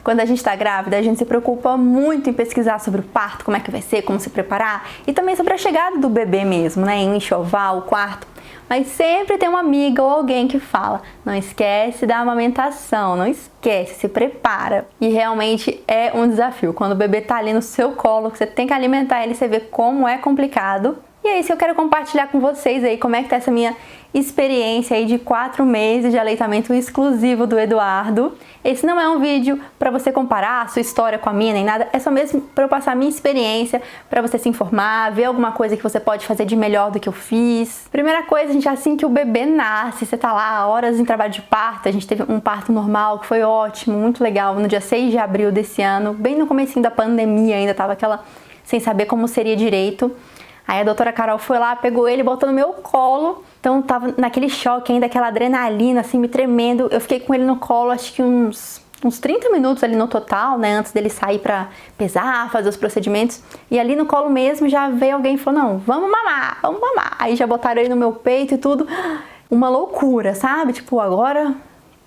Quando a gente está grávida, a gente se preocupa muito em pesquisar sobre o parto, como é que vai ser, como se preparar, e também sobre a chegada do bebê mesmo, né, em um enxoval, o quarto. Mas sempre tem uma amiga ou alguém que fala, não esquece da amamentação, não esquece, se prepara. E realmente é um desafio. Quando o bebê tá ali no seu colo, você tem que alimentar ele, você vê como é complicado. E é isso que eu quero compartilhar com vocês aí, como é que tá essa minha experiência aí de 4 meses de aleitamento exclusivo do Eduardo. Esse não é um vídeo para você comparar a sua história com a minha nem nada, é só mesmo para eu passar a minha experiência, para você se informar, ver alguma coisa que você pode fazer de melhor do que eu fiz. Primeira coisa, gente, assim que o bebê nasce, você tá lá horas em trabalho de parto, a gente teve um parto normal que foi ótimo, muito legal, no dia 6 de abril desse ano, bem no comecinho da pandemia ainda, tava aquela sem saber como seria direito. Aí a doutora Carol foi lá, pegou ele, botou no meu colo. Então tava naquele choque ainda, aquela adrenalina assim, me tremendo. Eu fiquei com ele no colo acho que uns 30 minutos ali no total, né? Antes dele sair pra pesar, fazer os procedimentos. E ali no colo mesmo já veio alguém e falou, não, vamos mamar, vamos mamar. Aí já botaram ele no meu peito e tudo. Uma loucura, sabe? Tipo, agora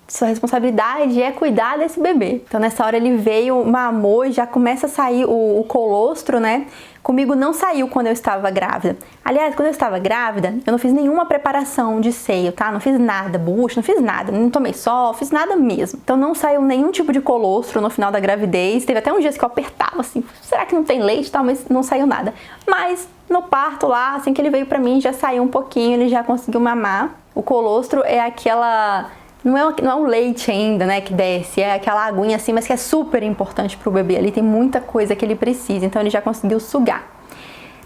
sua responsabilidade é cuidar desse bebê. Então nessa hora ele veio, mamou e já começa a sair o colostro, né? Comigo não saiu quando eu estava grávida. Aliás, quando eu estava grávida, eu não fiz nenhuma preparação de seio, tá? Não fiz nada, bucho, não fiz nada, não tomei sol, fiz nada mesmo. Então não saiu nenhum tipo de colostro no final da gravidez. Teve até uns dias que eu apertava assim, será que não tem leite e tal, mas não saiu nada. Mas no parto lá, assim que ele veio pra mim, já saiu um pouquinho, ele já conseguiu mamar. O colostro é aquela... Não é um leite ainda, né, que desce, é aquela aguinha assim, mas que é super importante pro bebê. Ali tem muita coisa que ele precisa, então ele já conseguiu sugar.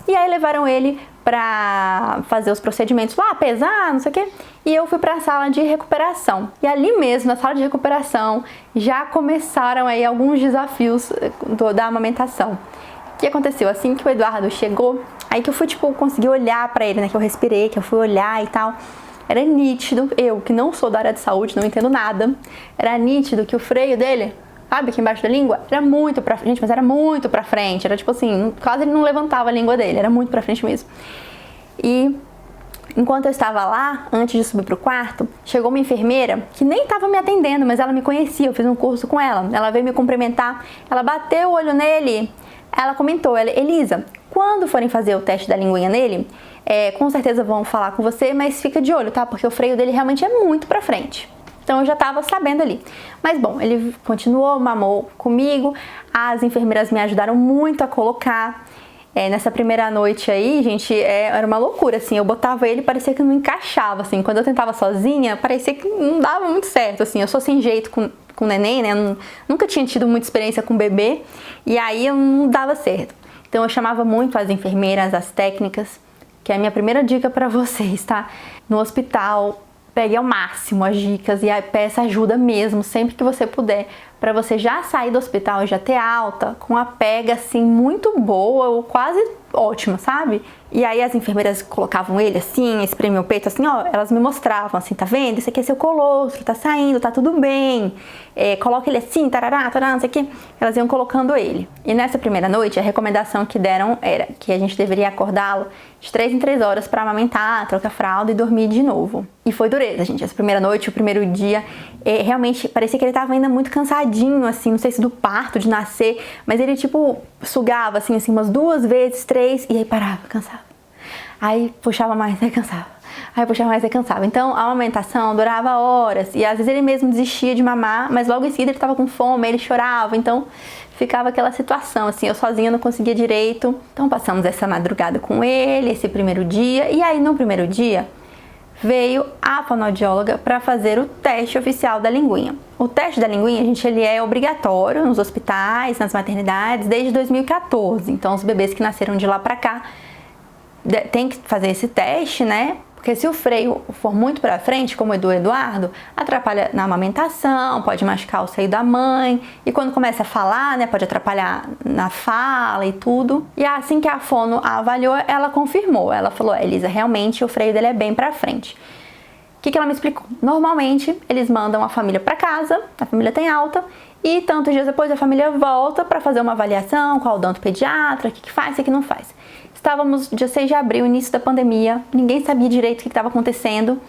E aí levaram ele pra fazer os procedimentos lá, pesar, não sei o quê. E eu fui pra sala de recuperação. E ali mesmo, na sala de recuperação, já começaram aí alguns desafios da amamentação. O que aconteceu? Assim que o Eduardo chegou, aí que eu fui, tipo, conseguir olhar pra ele, né, que eu respirei, que eu fui olhar e tal. Era nítido, eu que não sou da área de saúde, não entendo nada, era nítido que o freio dele, sabe, aqui embaixo da língua, era muito pra frente, mas era muito pra frente, era tipo assim, quase ele não levantava a língua dele, era muito pra frente mesmo. E enquanto eu estava lá, antes de subir pro quarto, chegou uma enfermeira que nem estava me atendendo, mas ela me conhecia, eu fiz um curso com ela, ela veio me cumprimentar, ela bateu o olho nele, ela comentou, Elisa, quando forem fazer o teste da linguinha nele, com certeza vão falar com você, mas fica de olho, tá? Porque o freio dele realmente é muito pra frente. Então eu já tava sabendo ali. Mas bom, ele continuou, mamou comigo, as enfermeiras me ajudaram muito a colocar. Nessa primeira noite aí, gente, era uma loucura, assim, eu botava ele, parecia que não encaixava, assim, quando eu tentava sozinha, parecia que não dava muito certo, assim, eu sou sem jeito com neném, né, nunca tinha tido muita experiência com bebê, e aí eu não dava certo. Então eu chamava muito as enfermeiras, as técnicas, que é a minha primeira dica pra vocês, tá? No hospital, pegue ao máximo as dicas e peça ajuda mesmo, sempre que você puder, pra você já sair do hospital e já ter alta, com a pega, assim, muito boa, ou quase ótima, sabe? E aí as enfermeiras colocavam ele assim, espremiam o peito, assim, ó, elas me mostravam, assim, tá vendo? Isso aqui é seu colostro, tá saindo, tá tudo bem. Coloca ele assim, tarará, tarará, não sei o que. Elas iam colocando ele. E nessa primeira noite, a recomendação que deram era que a gente deveria acordá-lo de 3 em 3 horas pra amamentar, trocar fralda e dormir de novo. E foi dureza, gente. Essa primeira noite, o primeiro dia, realmente parecia que ele tava ainda muito cansadinho, assim, não sei se do parto, de nascer, mas ele, tipo, sugava, assim, umas 2 vezes, 3, e aí parava, cansava. Aí puxava mais, aí cansava. Aí puxava mais, aí cansava. Então a amamentação durava horas, e às vezes ele mesmo desistia de mamar, mas logo em seguida ele tava com fome, ele chorava, então ficava aquela situação, assim, eu sozinha não conseguia direito. Então passamos essa madrugada com ele, esse primeiro dia, e aí no primeiro dia veio a fonoaudióloga para fazer o teste oficial da linguinha. O teste da linguinha, gente, ele é obrigatório nos hospitais, nas maternidades, desde 2014. Então os bebês que nasceram de lá para cá tem que fazer esse teste, né? Porque se o freio for muito pra frente, como o do Eduardo, atrapalha na amamentação, pode machucar o seio da mãe, e quando começa a falar, né, pode atrapalhar na fala e tudo. E assim que a fono a avaliou, ela confirmou. Ela falou, Elisa, realmente o freio dele é bem pra frente. O que ela me explicou? Normalmente, eles mandam a família pra casa, a família tem alta, e tantos dias depois a família volta pra fazer uma avaliação com o odontopediatra, o que faz, o que não faz. Estávamos dia 6 de abril, início da pandemia, ninguém sabia direito o que estava acontecendo.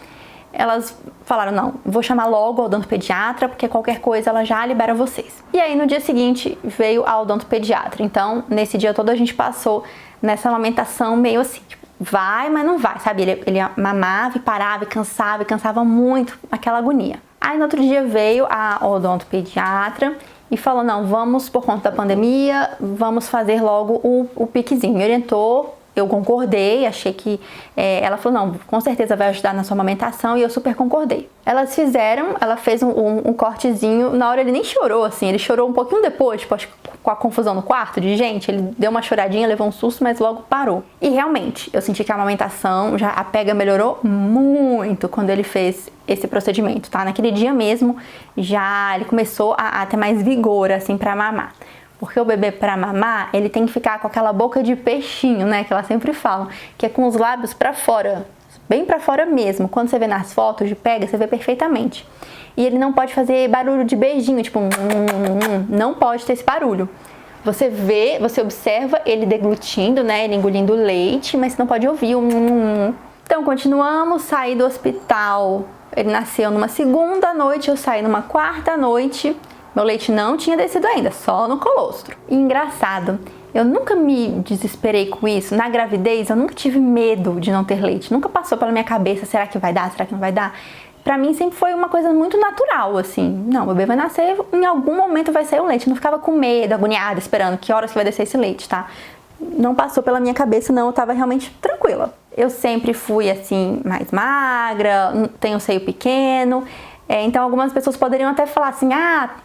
elas falaram, não, vou chamar logo a odontopediatra, porque qualquer coisa ela já libera vocês. E aí no dia seguinte veio a odontopediatra. Então, nesse dia todo a gente passou nessa amamentação meio assim, tipo, vai, mas não vai, sabe? Ele mamava e parava e cansava muito, aquela agonia. Aí no outro dia veio a odontopediatra e falou, não, vamos, por conta da pandemia, vamos fazer logo o piquezinho. Me orientou, eu concordei, achei que... ela falou, não, com certeza vai ajudar na sua amamentação, e eu super concordei. Ela fez um cortezinho, na hora ele nem chorou, assim, ele chorou um pouquinho depois, tipo, acho que com a confusão no quarto de gente, ele deu uma choradinha, levou um susto, mas logo parou. E realmente, eu senti que a amamentação, a pega melhorou muito quando ele fez esse procedimento, tá? Naquele dia mesmo, ele começou a ter mais vigor, assim, pra mamar. Porque o bebê para mamar, ele tem que ficar com aquela boca de peixinho, né? Que elas sempre falam, que é com os lábios para fora, bem para fora mesmo. Quando você vê nas fotos de pega, você vê perfeitamente. E ele não pode fazer barulho de beijinho, tipo não pode ter esse barulho. Você vê, você observa ele deglutindo, né? Ele engolindo leite, mas você não pode ouvir Então continuamos, saí do hospital. Ele nasceu numa segunda noite, eu saí numa quarta noite. Meu leite não tinha descido ainda, só no colostro. E engraçado, eu nunca me desesperei com isso. Na gravidez, eu nunca tive medo de não ter leite. Nunca passou pela minha cabeça, será que vai dar, será que não vai dar? Pra mim sempre foi uma coisa muito natural, assim. Não, o bebê vai nascer, em algum momento vai sair o leite. Eu não ficava com medo, agoniada, esperando que horas que vai descer esse leite, tá? Não passou pela minha cabeça, não. Eu tava realmente tranquila. Eu sempre fui, assim, mais magra, tenho seio pequeno. Então algumas pessoas poderiam até falar assim,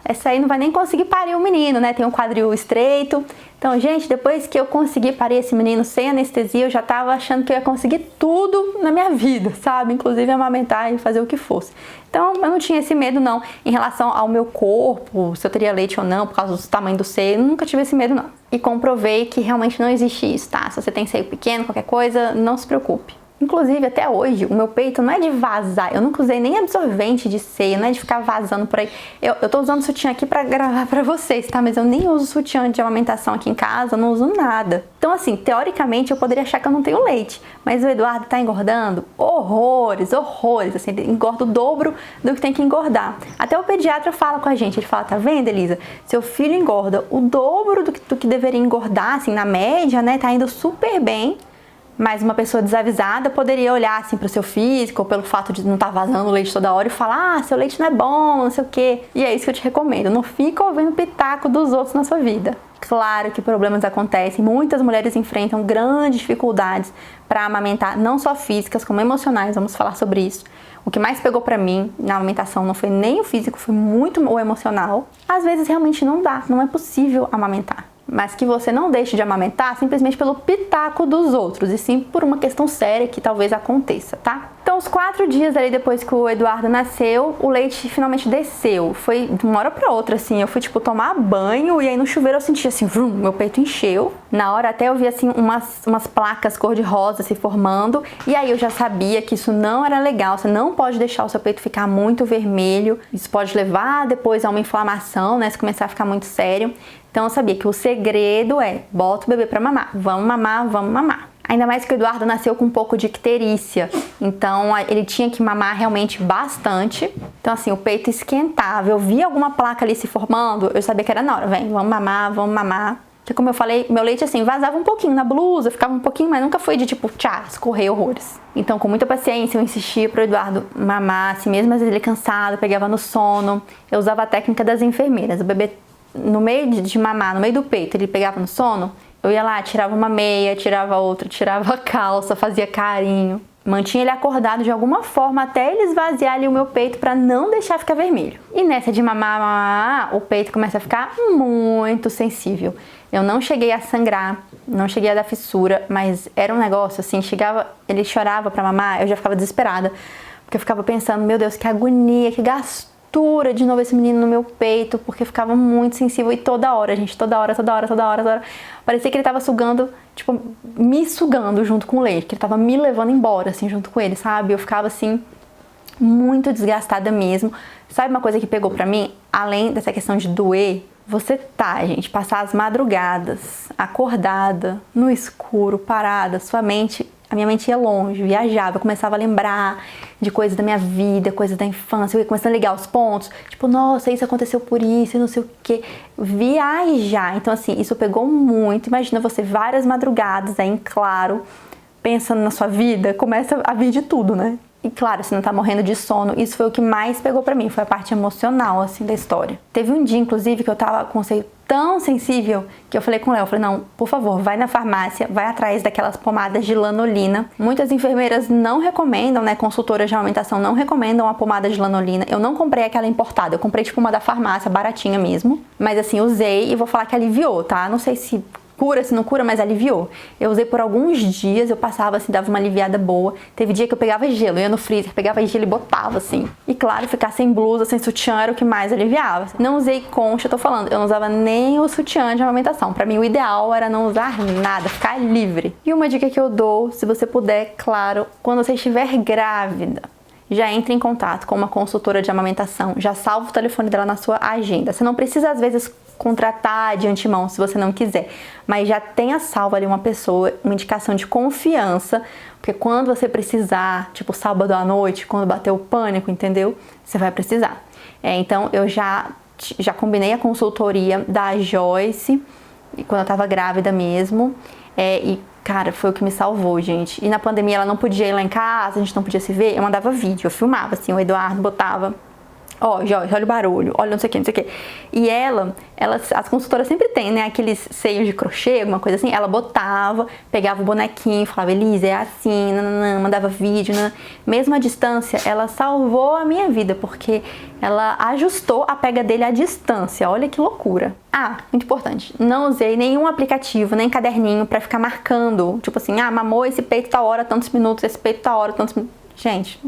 essa aí não vai nem conseguir parir o menino, né? Tem um quadril estreito. Então, gente, depois que eu consegui parir esse menino sem anestesia, eu já tava achando que eu ia conseguir tudo na minha vida, sabe? Inclusive amamentar e fazer o que fosse. Então, eu não tinha esse medo, não. Em relação ao meu corpo, se eu teria leite ou não, por causa do tamanho do seio, eu nunca tive esse medo, não. E comprovei que realmente não existe isso, tá? Se você tem seio pequeno, qualquer coisa, não se preocupe. Inclusive, até hoje, o meu peito não é de vazar. Eu nunca usei nem absorvente de seio, não é de ficar vazando por aí. Eu tô usando sutiã aqui pra gravar pra vocês, tá? Mas eu nem uso sutiã de amamentação aqui em casa, não uso nada. Então, assim, teoricamente, eu poderia achar que eu não tenho leite. Mas o Eduardo tá engordando horrores, assim, ele engorda o dobro do que tem que engordar. Até o pediatra fala com a gente, ele fala, tá vendo, Elisa? Seu filho engorda o dobro do que deveria engordar, assim, na média, né? Tá indo super bem. Mas uma pessoa desavisada poderia olhar assim para o seu físico, ou pelo fato de não estar vazando leite toda hora e falar, seu leite não é bom, não sei o quê. E é isso que eu te recomendo, não fica ouvindo pitaco dos outros na sua vida. Claro que problemas acontecem, muitas mulheres enfrentam grandes dificuldades para amamentar, não só físicas, como emocionais, vamos falar sobre isso. O que mais pegou pra mim na amamentação não foi nem o físico, foi muito o emocional. Às vezes realmente não dá, não é possível amamentar. Mas que você não deixe de amamentar simplesmente pelo pitaco dos outros, e sim por uma questão séria que talvez aconteça, tá? Então, os 4 dias ali depois que o Eduardo nasceu, o leite finalmente desceu. Foi de uma hora pra outra, assim, eu fui, tipo, tomar banho, e aí no chuveiro eu senti, assim, vrum, meu peito encheu. Na hora até eu vi, assim, umas placas cor-de-rosa se formando, e aí eu já sabia que isso não era legal, você não pode deixar o seu peito ficar muito vermelho, isso pode levar depois a uma inflamação, né, se começar a ficar muito sério. Então eu sabia que o segredo é, bota o bebê pra mamar, vamos mamar, vamos mamar. Ainda mais que o Eduardo nasceu com um pouco de icterícia, então ele tinha que mamar realmente bastante. Então assim, o peito esquentava, eu via alguma placa ali se formando, eu sabia que era na hora, vem, vamos mamar, vamos mamar. Porque como eu falei, meu leite assim, vazava um pouquinho na blusa, ficava um pouquinho, mas nunca foi de tipo, escorrer horrores. Então com muita paciência eu insistia pro Eduardo mamar, assim, mesmo às vezes ele cansado, pegava no sono. Eu usava a técnica das enfermeiras, o bebê no meio de mamar, no meio do peito, ele pegava no sono, eu ia lá, tirava uma meia, tirava outra, tirava a calça, fazia carinho. Mantinha ele acordado de alguma forma até ele esvaziar ali o meu peito pra não deixar ficar vermelho. E nessa de mamar, o peito começa a ficar muito sensível. Eu não cheguei a sangrar, não cheguei a dar fissura, mas era um negócio assim, ele chorava pra mamar, eu já ficava desesperada. Porque eu ficava pensando, meu Deus, que agonia, que gastura de novo esse menino no meu peito, porque ficava muito sensível e toda hora, gente, toda hora. Parecia que ele tava sugando, tipo, me sugando junto com o leite, que ele tava me levando embora, assim, junto com ele, sabe? Eu ficava, assim, muito desgastada mesmo. Sabe uma coisa que pegou pra mim? Além dessa questão de doer, gente, passar as madrugadas, acordada, no escuro, parada, sua mente a minha mente ia longe, viajava, eu começava a lembrar de coisas da minha vida, coisas da infância, eu ia começando a ligar os pontos, tipo, nossa, isso aconteceu por isso, e não sei o que, viajar. Então assim, isso pegou muito. Imagina você várias madrugadas aí em claro, pensando na sua vida, começa a vir de tudo, né? E claro, você não tá morrendo de sono. Isso foi o que mais pegou pra mim, foi a parte emocional, assim, da história. Teve um dia, inclusive, que eu tava com conceito tão sensível que eu falei com o Léo, falei, não, por favor, vai na farmácia, vai atrás daquelas pomadas de lanolina. Muitas enfermeiras não recomendam, né, consultoras de amamentação não recomendam a pomada de lanolina. Eu não comprei aquela importada, eu comprei tipo uma da farmácia, baratinha mesmo. Mas assim, usei e vou falar que aliviou, tá? Não sei se cura, se não cura, mas aliviou. Eu usei por alguns dias, eu passava assim, dava uma aliviada boa. Teve dia que eu pegava gelo, eu ia no freezer, pegava gelo e botava assim. E claro, ficar sem blusa, sem sutiã era o que mais aliviava. Não usei concha, eu tô falando, eu não usava nem o sutiã de amamentação. Pra mim o ideal era não usar nada, ficar livre. E uma dica que eu dou, se você puder, claro, quando você estiver grávida, já entre em contato com uma consultora de amamentação, já salva o telefone dela na sua agenda. Você não precisa, às vezes, contratar de antemão, se você não quiser, mas já tenha salvo ali uma pessoa, uma indicação de confiança, porque quando você precisar, tipo sábado à noite, quando bater o pânico, entendeu? Você vai precisar. Então, eu já combinei a consultoria da Joyce, quando eu tava grávida mesmo, cara, foi o que me salvou, gente. E na pandemia ela não podia ir lá em casa, a gente não podia se ver, eu mandava vídeo, eu filmava, assim, o Eduardo botava, ó, Joyce, olha o barulho, olha não sei o que, não sei o que. E as consultoras sempre têm, né, aqueles seios de crochê, alguma coisa assim, ela botava, pegava o bonequinho, falava, Elisa, é assim, nananã, mandava vídeo, nananã. Mesmo à distância, ela salvou a minha vida, porque ela ajustou a pega dele à distância, olha que loucura. Ah, muito importante, não usei nenhum aplicativo, nem caderninho pra ficar marcando, tipo assim, mamou esse peito tá hora, tantos minutos, esse peito tá hora, tantos minutos. Gente,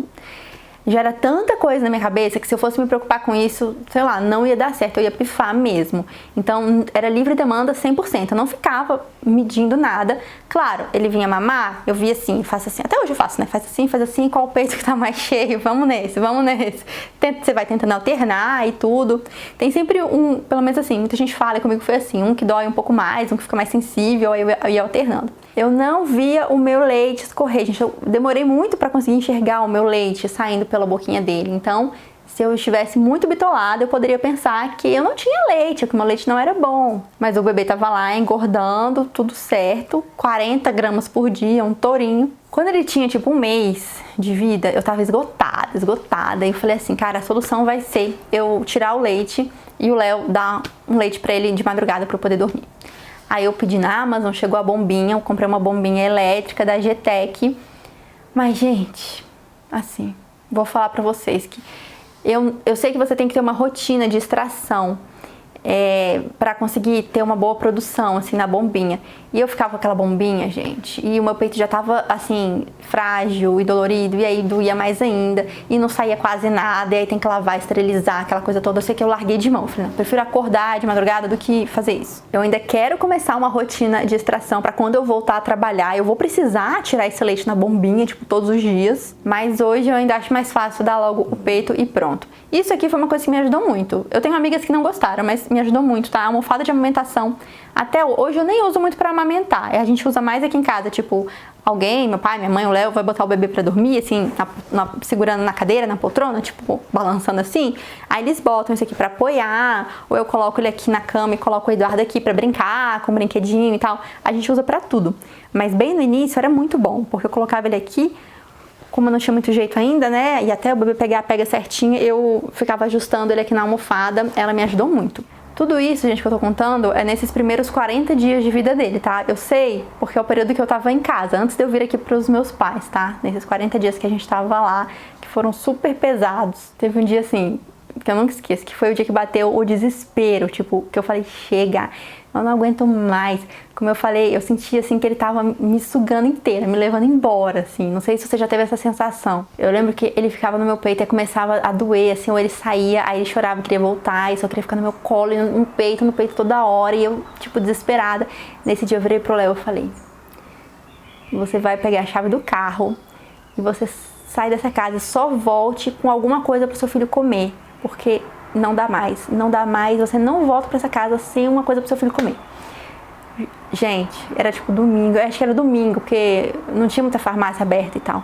já era tanta coisa na minha cabeça que se eu fosse me preocupar com isso, sei lá, não ia dar certo, eu ia pifar mesmo. Então, era livre demanda 100%, eu não ficava medindo nada. Claro, ele vinha mamar, eu via assim, faço assim, até hoje eu faço, né? Faz assim, qual o peito que tá mais cheio, vamos nesse. Você vai tentando alternar e tudo. Tem sempre pelo menos assim, muita gente fala, comigo foi assim, um que dói um pouco mais, um que fica mais sensível, aí eu ia alternando. Eu não via o meu leite escorrer, gente, eu demorei muito pra conseguir enxergar o meu leite saindo pela boquinha dele. Então, se eu estivesse muito bitolada, eu poderia pensar que eu não tinha leite, que o meu leite não era bom. Mas o bebê tava lá engordando, tudo certo, 40 gramas por dia, um tourinho. Quando ele tinha tipo um mês de vida, eu tava esgotada. E eu falei assim, cara, a solução vai ser eu tirar o leite e o Léo dar um leite pra ele de madrugada pra eu poder dormir. Aí eu pedi na Amazon, chegou a bombinha, eu comprei uma bombinha elétrica da Getec. Mas, gente, assim, vou falar pra vocês que eu sei que você tem que ter uma rotina de extração pra conseguir ter uma boa produção, assim, na bombinha. E eu ficava com aquela bombinha, gente, e o meu peito já tava, assim, frágil e dolorido, e aí doía mais ainda, e não saía quase nada, e aí tem que lavar, esterilizar, aquela coisa toda. Eu sei que eu larguei de mão, falei, não, prefiro acordar de madrugada do que fazer isso. Eu ainda quero começar uma rotina de extração pra quando eu voltar a trabalhar, eu vou precisar tirar esse leite na bombinha, tipo, todos os dias, mas hoje eu ainda acho mais fácil dar logo o peito e pronto. Isso aqui foi uma coisa que me ajudou muito. Eu tenho amigas que não gostaram, mas me ajudou muito, tá? A almofada de amamentação. Até hoje eu nem uso muito pra amamentar. A gente usa mais aqui em casa, tipo, alguém, meu pai, minha mãe, o Léo, vai botar o bebê pra dormir, assim, segurando na cadeira, na poltrona, tipo, balançando assim. Aí eles botam isso aqui pra apoiar, ou eu coloco ele aqui na cama e coloco o Eduardo aqui pra brincar, com um brinquedinho e tal. A gente usa pra tudo. Mas bem no início era muito bom, porque eu colocava ele aqui, como eu não tinha muito jeito ainda, né, e até o bebê pegar a pega certinha, eu ficava ajustando ele aqui na almofada, ela me ajudou muito. Tudo isso, gente, que eu tô contando é nesses primeiros 40 dias de vida dele, tá? Eu sei porque é o período que eu tava em casa, antes de eu vir aqui pros meus pais, tá? Nesses 40 dias que a gente tava lá, que foram super pesados. Teve um dia, assim, que eu nunca esqueço, que foi o dia que bateu o desespero, tipo, que eu falei, chega, eu não aguento mais. Como eu falei, eu sentia, assim, que ele tava me sugando inteira, me levando embora, assim. Não sei se você já teve essa sensação. Eu lembro que ele ficava no meu peito e começava a doer, assim, ou ele saía, aí ele chorava, queria voltar, e só queria ficar no meu colo, e no peito toda hora, e eu, tipo, desesperada. Nesse dia eu virei pro Léo e falei, você vai pegar a chave do carro e você sai dessa casa e só volte com alguma coisa pro seu filho comer, porque não dá mais, você não volta pra essa casa sem uma coisa pro seu filho comer. Gente, era tipo domingo, eu acho que era domingo, porque não tinha muita farmácia aberta e tal.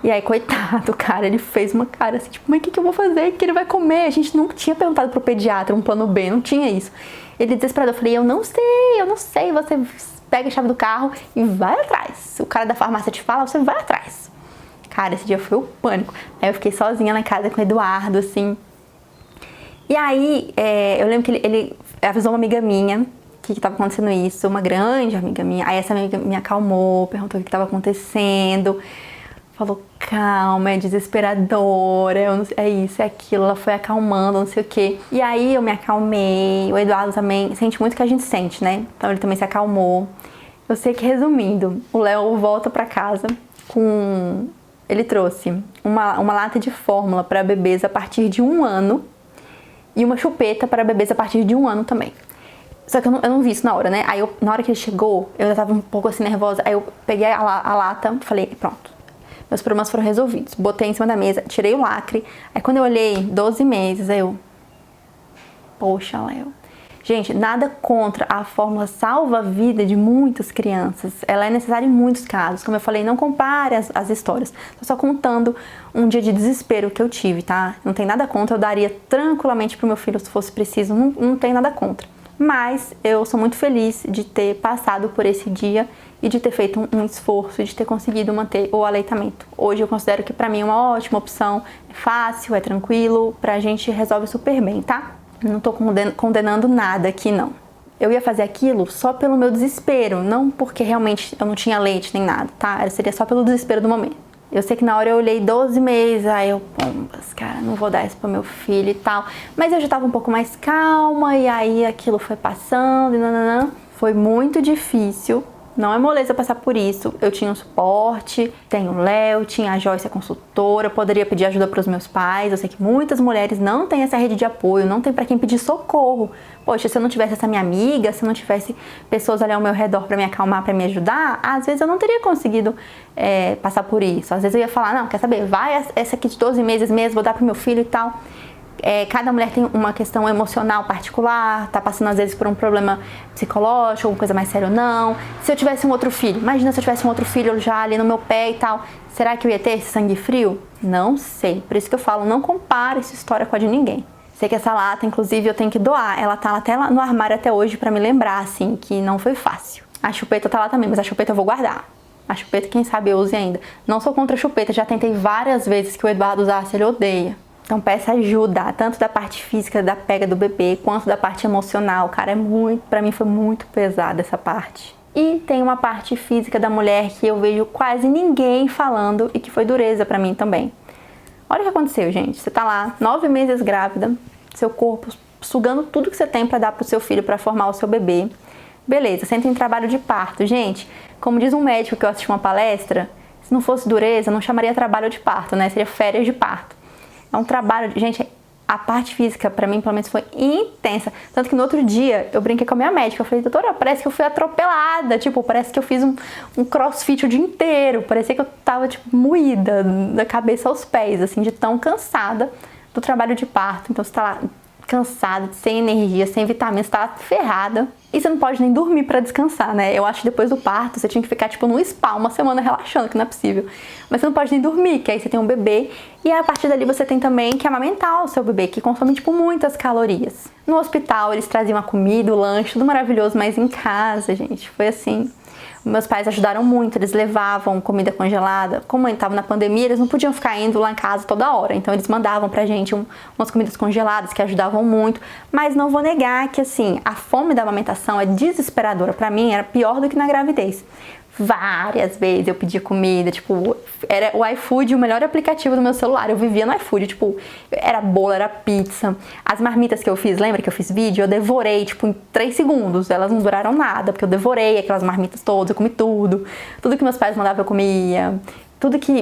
E aí, coitado, cara, ele fez uma cara assim, tipo, mas o que eu vou fazer? O que ele vai comer? A gente não tinha perguntado pro pediatra um plano B, não tinha isso. Ele desesperado, eu falei, eu não sei, você pega a chave do carro e vai atrás. O cara da farmácia te fala, você vai atrás. Cara, esse dia foi o pânico. Aí eu fiquei sozinha lá em casa com o Eduardo, assim. E aí, eu lembro que ele avisou uma amiga minha que estava acontecendo isso, uma grande amiga minha. Aí essa amiga me acalmou, perguntou o que estava acontecendo. Falou, calma, é desesperadora, é isso, é aquilo. Ela foi acalmando, não sei o quê. E aí eu me acalmei. O Eduardo também sente muito o que a gente sente, né? Então ele também se acalmou. Eu sei que, resumindo, o Léo volta pra casa com... Ele trouxe uma lata de fórmula para bebês a partir de 1 ano e uma chupeta para bebês a partir de 1 ano também. Só que eu não vi isso na hora, né? Aí na hora que ele chegou, eu já tava um pouco assim nervosa. Aí eu peguei a lata, falei, pronto. Meus problemas foram resolvidos. Botei em cima da mesa, tirei o lacre. Aí quando eu olhei, 12 meses, aí eu... Poxa, Léo. Gente, nada contra, a fórmula salva a vida de muitas crianças. Ela é necessária em muitos casos. Como eu falei, não compare as histórias. Tô só contando um dia de desespero que eu tive, tá? Não tem nada contra, eu daria tranquilamente pro meu filho se fosse preciso. Não tem nada contra. Mas eu sou muito feliz de ter passado por esse dia e de ter feito um esforço, de ter conseguido manter o aleitamento. Hoje eu considero que pra mim é uma ótima opção. É fácil, é tranquilo, pra gente resolve super bem, tá? Não tô condenando nada aqui, não. Eu ia fazer aquilo só pelo meu desespero, não porque realmente eu não tinha leite nem nada, tá? Seria só pelo desespero do momento. Eu sei que na hora eu olhei 12 meses, aí eu, pombas, cara, não vou dar isso pro meu filho e tal. Mas eu já tava um pouco mais calma, e aí aquilo foi passando, e nananã. Foi muito difícil. Não é moleza passar por isso. Eu tinha um suporte, tenho o Léo, tinha a Joyce, a consultora, poderia pedir ajuda para os meus pais. Eu sei que muitas mulheres não têm essa rede de apoio, não tem para quem pedir socorro. Poxa, se eu não tivesse essa minha amiga, se eu não tivesse pessoas ali ao meu redor para me acalmar, para me ajudar, às vezes eu não teria conseguido passar por isso. Às vezes eu ia falar, não, quer saber, vai essa aqui de 12 meses mesmo, vou dar pro meu filho e tal. Cada mulher tem uma questão emocional particular, tá passando às vezes por um problema psicológico, alguma coisa mais séria ou não. Se eu tivesse um outro filho, imagina se eu tivesse um outro filho já ali no meu pé e tal, será que eu ia ter esse sangue frio? Não sei, por isso que eu falo, não compare essa história com a de ninguém. Sei que essa lata, inclusive, eu tenho que doar, ela tá até lá no armário até hoje pra me lembrar, assim, que não foi fácil. A chupeta tá lá também, mas a chupeta eu vou guardar. A chupeta, quem sabe, eu use ainda. Não sou contra a chupeta, já tentei várias vezes que o Eduardo usasse, ele odeia. Então peça ajuda, tanto da parte física da pega do bebê, quanto da parte emocional. Cara, pra mim foi muito pesada essa parte. E tem uma parte física da mulher que eu vejo quase ninguém falando e que foi dureza pra mim também. Olha o que aconteceu, gente. Você tá lá, 9 meses grávida, seu corpo sugando tudo que você tem pra dar pro seu filho, pra formar o seu bebê. Beleza, você entra em trabalho de parto. Gente, como diz um médico que eu assisti uma palestra, se não fosse dureza, não chamaria trabalho de parto, né? Seria férias de parto. É um trabalho, gente, a parte física pra mim, pelo menos, foi intensa. Tanto que no outro dia, eu brinquei com a minha médica. Eu falei, doutora, parece que eu fui atropelada. Tipo, parece que eu fiz um crossfit o dia inteiro. Parecia que eu tava, tipo, moída da cabeça aos pés, assim, de tão cansada do trabalho de parto. Então, você tá lá cansada, sem energia, sem vitaminas, tá ferrada. E você não pode nem dormir pra descansar, né? Eu acho que depois do parto você tinha que ficar tipo no spa uma semana relaxando, que não é possível. Mas você não pode nem dormir, que aí você tem um bebê e a partir dali você tem também que amamentar o seu bebê, que consome tipo muitas calorias. No hospital eles traziam a comida, o lanche, tudo maravilhoso, mas em casa, gente, foi assim... Meus pais ajudaram muito, eles levavam comida congelada. Como estava na pandemia, eles não podiam ficar indo lá em casa toda hora. Então eles mandavam pra gente umas comidas congeladas que ajudavam muito. Mas não vou negar que assim, a fome da amamentação é desesperadora. Pra mim era pior do que na gravidez. Várias vezes eu pedia comida, tipo, era o iFood o melhor aplicativo do meu celular. Eu vivia no iFood, tipo, era bolo, era pizza. As marmitas que eu fiz, lembra que eu fiz vídeo? Eu devorei, tipo, em 3 segundos. Elas não duraram nada, porque eu devorei aquelas marmitas todas, eu comi tudo. Tudo que meus pais mandavam eu comia. Tudo que...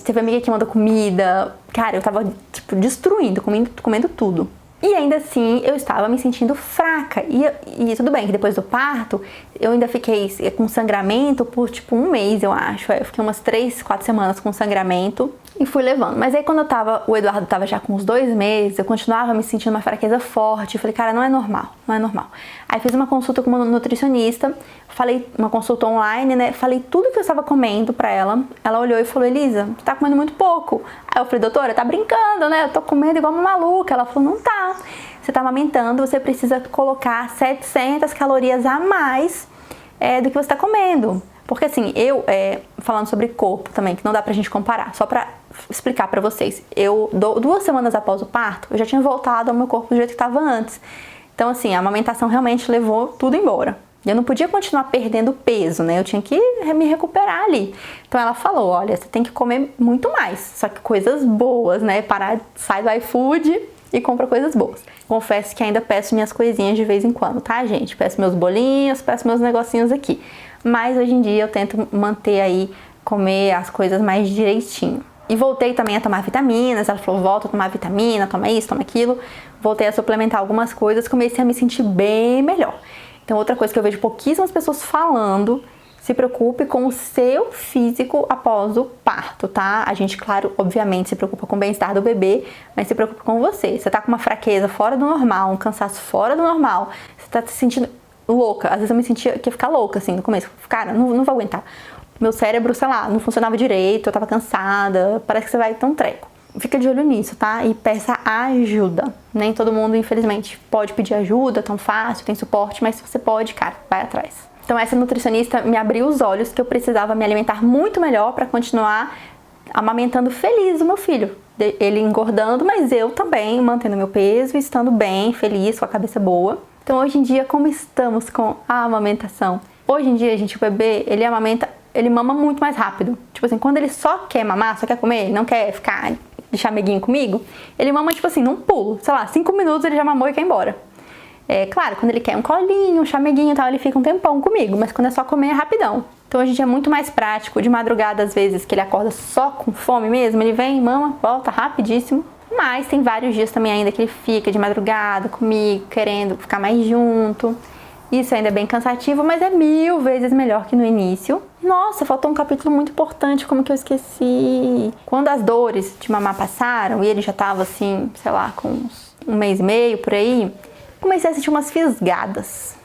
Teve amiga que mandou comida. Cara, eu tava, tipo, destruindo, comendo tudo. E ainda assim, eu estava me sentindo fraca. E tudo bem que depois do parto, eu ainda fiquei com sangramento por tipo 1 mês, eu acho. Eu fiquei umas 3, 4 semanas com sangramento. E fui levando. Mas aí quando o Eduardo tava já com uns 2 meses, eu continuava me sentindo uma fraqueza forte. Eu falei, cara, não é normal, não é normal. Aí fiz uma consulta com uma nutricionista, falei, uma consulta online, né? Falei tudo que eu estava comendo pra ela. Ela olhou e falou, Elisa, você tá comendo muito pouco. Aí eu falei, doutora, tá brincando, né? Eu tô comendo igual uma maluca. Ela falou, não tá. Você tá amamentando, você precisa colocar 700 calorias a mais do que você tá comendo. Porque assim, falando sobre corpo também, que não dá pra gente comparar, só pra explicar pra vocês, 2 semanas após o parto, eu já tinha voltado ao meu corpo do jeito que tava antes. Então assim, a amamentação realmente levou tudo embora. Eu não podia continuar perdendo peso, né? Eu tinha que me recuperar ali. Então ela falou, olha, você tem que comer muito mais, só que coisas boas, né? Sai do iFood e compra coisas boas. Confesso que ainda peço minhas coisinhas de vez em quando, tá, gente? Peço meus bolinhos, peço meus negocinhos aqui. Mas hoje em dia eu tento manter aí, comer as coisas mais direitinho. E voltei também a tomar vitaminas, ela falou, volta a tomar vitamina, toma isso, toma aquilo. Voltei a suplementar algumas coisas, comecei a me sentir bem melhor. Então outra coisa que eu vejo pouquíssimas pessoas falando, se preocupe com o seu físico após o parto, tá? A gente, claro, obviamente se preocupa com o bem-estar do bebê, mas se preocupe com você. Você tá com uma fraqueza fora do normal, um cansaço fora do normal, você tá se sentindo louca. Às vezes eu me sentia que ia ficar louca, assim, no começo. Cara, não vou aguentar. Meu cérebro, sei lá, não funcionava direito, eu tava cansada, parece que você vai ter um treco. Fica de olho nisso, tá? E peça ajuda. Nem todo mundo, infelizmente, pode pedir ajuda tão fácil, tem suporte, mas se você pode, cara, vai atrás. Então essa nutricionista me abriu os olhos que eu precisava me alimentar muito melhor pra continuar amamentando feliz o meu filho. Ele engordando, mas eu também mantendo meu peso, estando bem, feliz, com a cabeça boa. Então hoje em dia, como estamos com a amamentação? Hoje em dia, gente, o bebê, ele mama muito mais rápido. Tipo assim, quando ele só quer mamar, só quer comer, não quer ficar de chameguinho comigo, ele mama, tipo assim, num pulo. Sei lá, 5 minutos ele já mamou e quer ir embora. Claro, quando ele quer um colinho, um chameguinho e tal, ele fica um tempão comigo, mas quando é só comer é rapidão. Então hoje em dia é muito mais prático, de madrugada às vezes, que ele acorda só com fome mesmo, ele vem, mama, volta rapidíssimo. Mas tem vários dias também ainda que ele fica de madrugada comigo, querendo ficar mais junto. Isso ainda é bem cansativo, mas é 1000 vezes melhor que no início. Nossa, faltou um capítulo muito importante, como que eu esqueci? Quando as dores de mamar passaram e ele já tava assim, sei lá, com uns 1 mês e meio, por aí, comecei a sentir umas fisgadas.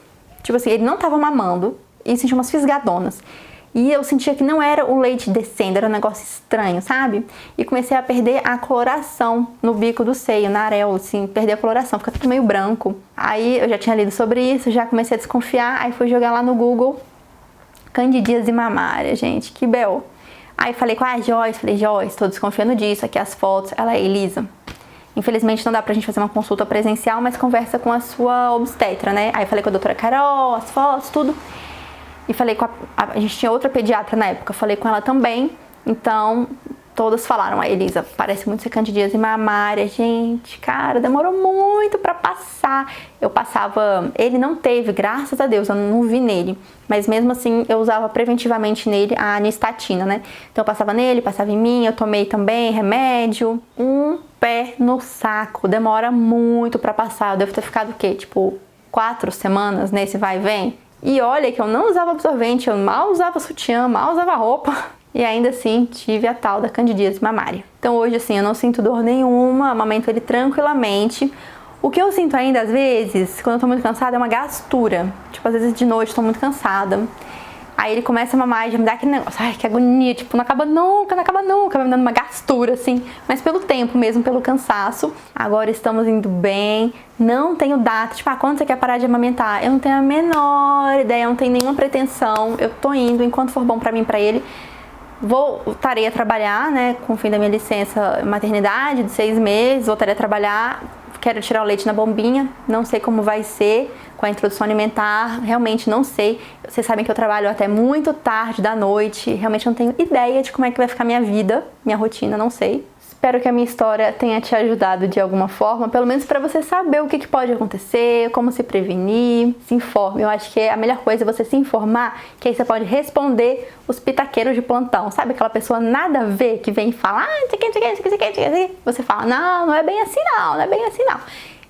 Tipo assim, ele não tava mamando e sentia umas fisgadonas. E eu sentia que não era o leite descendo, era um negócio estranho, sabe? E comecei a perder a coloração no bico do seio, na areola, assim, perder a coloração, fica tudo meio branco. Aí eu já tinha lido sobre isso, já comecei a desconfiar, aí fui jogar lá no Google candidíase mamária, gente, que bel. Aí falei com a Joyce, Joyce, tô desconfiando disso, aqui as fotos. Ela, Elisa, infelizmente não dá pra gente fazer uma consulta presencial, mas conversa com a sua obstetra, né? Aí falei com a doutora Carol, as fotos, tudo. E falei com a gente tinha outra pediatra na época, falei com ela também. Então, todas falaram, a Elisa, parece muito ser candidíase mamária. Gente, cara, demorou muito pra passar. Eu passava, ele não teve, graças a Deus, eu não vi nele. Mas mesmo assim, eu usava preventivamente nele a anistatina, né? Então eu passava nele, passava em mim, eu tomei também remédio. Um pé no saco, demora muito pra passar. Eu devo ter ficado o quê? Tipo, 4 semanas nesse vai e vem. E olha que eu não usava absorvente, eu mal usava sutiã, mal usava roupa. E ainda assim tive a tal da candidíase mamária. Então hoje assim eu não sinto dor nenhuma, amamento ele tranquilamente. O que eu sinto ainda às vezes, quando eu tô muito cansada, é uma gastura. Tipo, às vezes de noite eu tô muito cansada. Aí ele começa a mamar e já me dá aquele negócio, ai que agonia, tipo, não acaba nunca, vai me dando uma gastura assim. Mas pelo tempo mesmo, pelo cansaço. Agora estamos indo bem, não tenho data, tipo, quando você quer parar de amamentar? Eu não tenho a menor ideia, eu não tenho nenhuma pretensão. Eu tô indo, enquanto for bom pra mim e pra ele. Voltarei a trabalhar, né, com o fim da minha licença maternidade de 6 meses, voltarei a trabalhar, quero tirar o leite na bombinha, não sei como vai ser com a introdução alimentar, realmente não sei. Vocês sabem que eu trabalho até muito tarde da noite, realmente não tenho ideia de como é que vai ficar minha vida, minha rotina, não sei. Espero que a minha história tenha te ajudado de alguma forma, pelo menos para você saber o que pode acontecer, como se prevenir, se informe. Eu acho que a melhor coisa é você se informar, que aí você pode responder os pitaqueiros de plantão. Sabe aquela pessoa nada a ver que vem falar, você fala, não é bem assim não, não é bem assim não.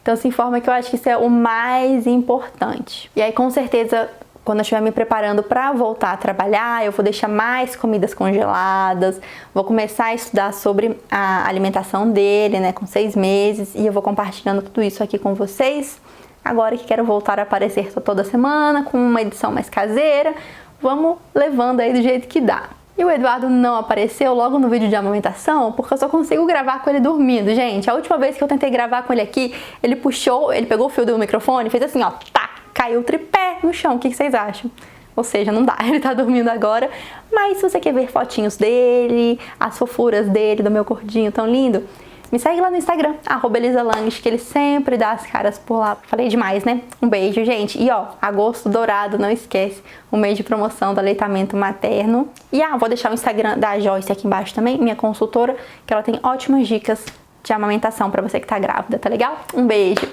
Então se informa, que eu acho que isso é o mais importante. E aí com certeza, quando eu estiver me preparando para voltar a trabalhar, eu vou deixar mais comidas congeladas, vou começar a estudar sobre a alimentação dele, né, com 6 meses, e eu vou compartilhando tudo isso aqui com vocês. Agora que quero voltar a aparecer toda semana, com uma edição mais caseira, vamos levando aí do jeito que dá. E o Eduardo não apareceu logo no vídeo de amamentação, porque eu só consigo gravar com ele dormindo, gente. A última vez que eu tentei gravar com ele aqui, ele pegou o fio do microfone e fez assim, ó, tá, caiu o tripé no chão. O que vocês acham? Ou seja, não dá, ele tá dormindo agora. Mas se você quer ver fotinhos dele, as fofuras dele, do meu gordinho tão lindo, me segue lá no Instagram, @ElisaLange, que ele sempre dá as caras por lá. Falei demais, né? Um beijo, gente. E ó, agosto dourado, não esquece, o mês de promoção do aleitamento materno. E vou deixar o Instagram da Joyce aqui embaixo também, minha consultora, que ela tem ótimas dicas de amamentação pra você que tá grávida, tá legal? Um beijo!